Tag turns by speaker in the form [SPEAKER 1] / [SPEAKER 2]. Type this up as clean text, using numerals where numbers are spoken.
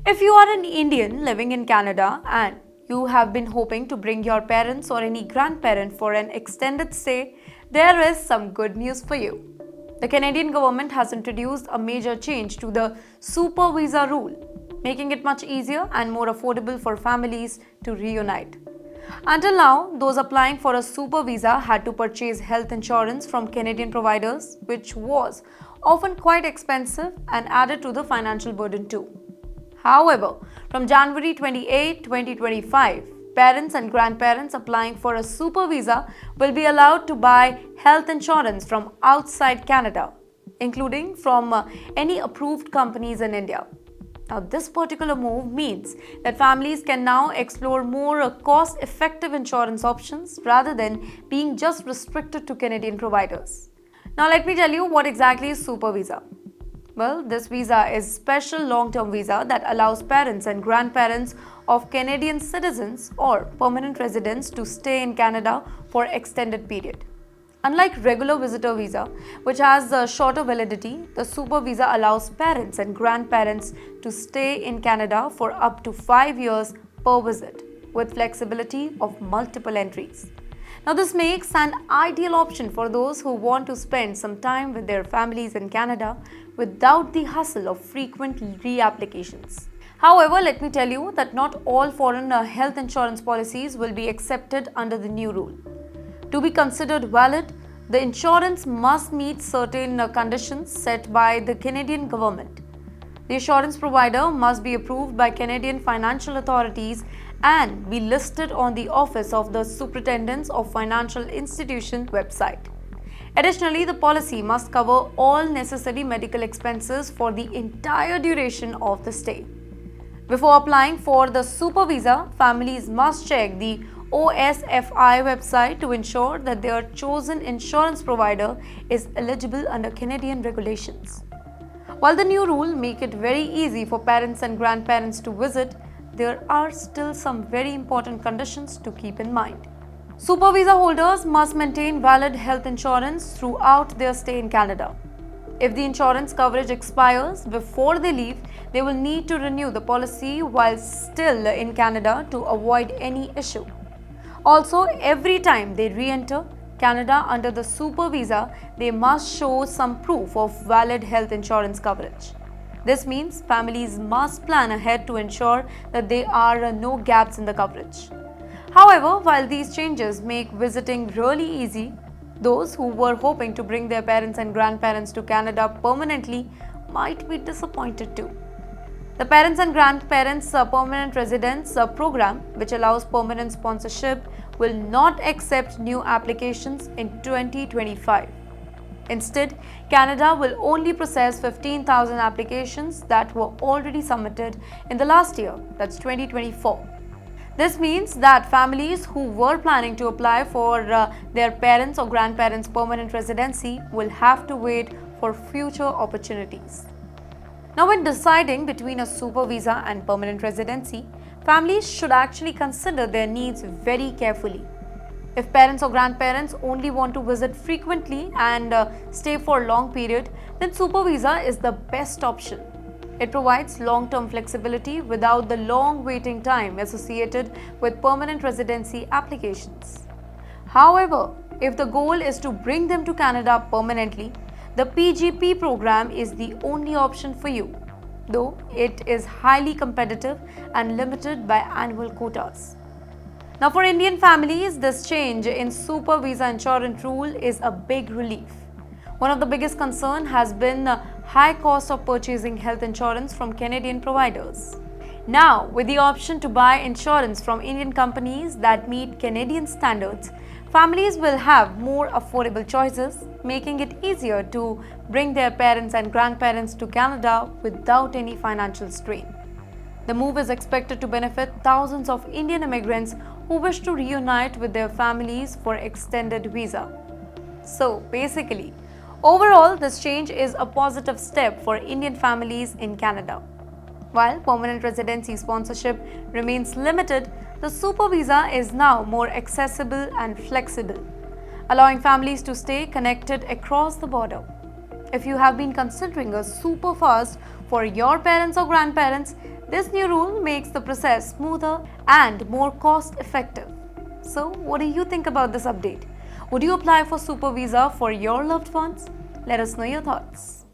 [SPEAKER 1] If you are an Indian living in Canada and you have been hoping to bring your parents or any grandparent for an extended stay, there is some good news for you. The Canadian government has introduced a major change to the super visa rule, making it much easier and more affordable for families to reunite. Until now, those applying for a super visa had to purchase health insurance from Canadian providers, which was often quite expensive and added to the financial burden too. However, from January 28, 2025, parents and grandparents applying for a super visa will be allowed to buy health insurance from outside Canada, including from any approved companies in India. Now, this particular move means that families can now explore more cost-effective insurance options rather than being just restricted to Canadian providers. Now, let me tell you what exactly is super visa. Well, this visa is a special long-term visa that allows parents and grandparents of Canadian citizens or permanent residents to stay in Canada for extended period. Unlike regular visitor visa, which has a shorter validity, the super visa allows parents and grandparents to stay in Canada for up to 5 years per visit, with flexibility of multiple entries. Now, this makes an ideal option for those who want to spend some time with their families in Canada without the hassle of frequent reapplications. However, let me tell you that not all foreign health insurance policies will be accepted under the new rule. To be considered valid, the insurance must meet certain conditions set by the Canadian government. The insurance provider must be approved by Canadian financial authorities and be listed on the Office of the Superintendents of Financial Institutions website. Additionally, the policy must cover all necessary medical expenses for the entire duration of the stay. Before applying for the super visa, families must check the OSFI website to ensure that their chosen insurance provider is eligible under Canadian regulations. While the new rule makes it very easy for parents and grandparents to visit, there are still some very important conditions to keep in mind. Super visa holders must maintain valid health insurance throughout their stay in Canada. If the insurance coverage expires before they leave, they will need to renew the policy while still in Canada to avoid any issue. Also, every time they re-enter Canada under the super visa, they must show some proof of valid health insurance coverage. This means families must plan ahead to ensure that there are no gaps in the coverage. However, while these changes make visiting really easy, those who were hoping to bring their parents and grandparents to Canada permanently might be disappointed too. The Parents and Grandparents Permanent Residence program, which allows permanent sponsorship, will not accept new applications in 2025. Instead, Canada will only process 15,000 applications that were already submitted in the last year, that's 2024. This means that families who were planning to apply for their parents or grandparents' permanent residency will have to wait for future opportunities. Now, when deciding between a super visa and permanent residency, families should actually consider their needs very carefully. If parents or grandparents only want to visit frequently and stay for a long period, then super visa is the best option. It provides long-term flexibility without the long waiting time associated with permanent residency applications. However, if the goal is to bring them to Canada permanently, the PGP program is the only option for you, though it is highly competitive and limited by annual quotas. Now, for Indian families, this change in super visa insurance rule is a big relief. One of the biggest concerns has been the high cost of purchasing health insurance from Canadian providers. Now, with the option to buy insurance from Indian companies that meet Canadian standards, families will have more affordable choices, making it easier to bring their parents and grandparents to Canada without any financial strain. The move is expected to benefit thousands of Indian immigrants who wish to reunite with their families for extended visa. So, basically, overall, this change is a positive step for Indian families in Canada. While permanent residency sponsorship remains limited, the super visa is now more accessible and flexible, allowing families to stay connected across the border. If you have been considering a super fast for your parents or grandparents, This new rule makes the process smoother and more cost effective. So, what do you think about this update? Would you apply for Super Visa for your loved ones? Let us know your thoughts.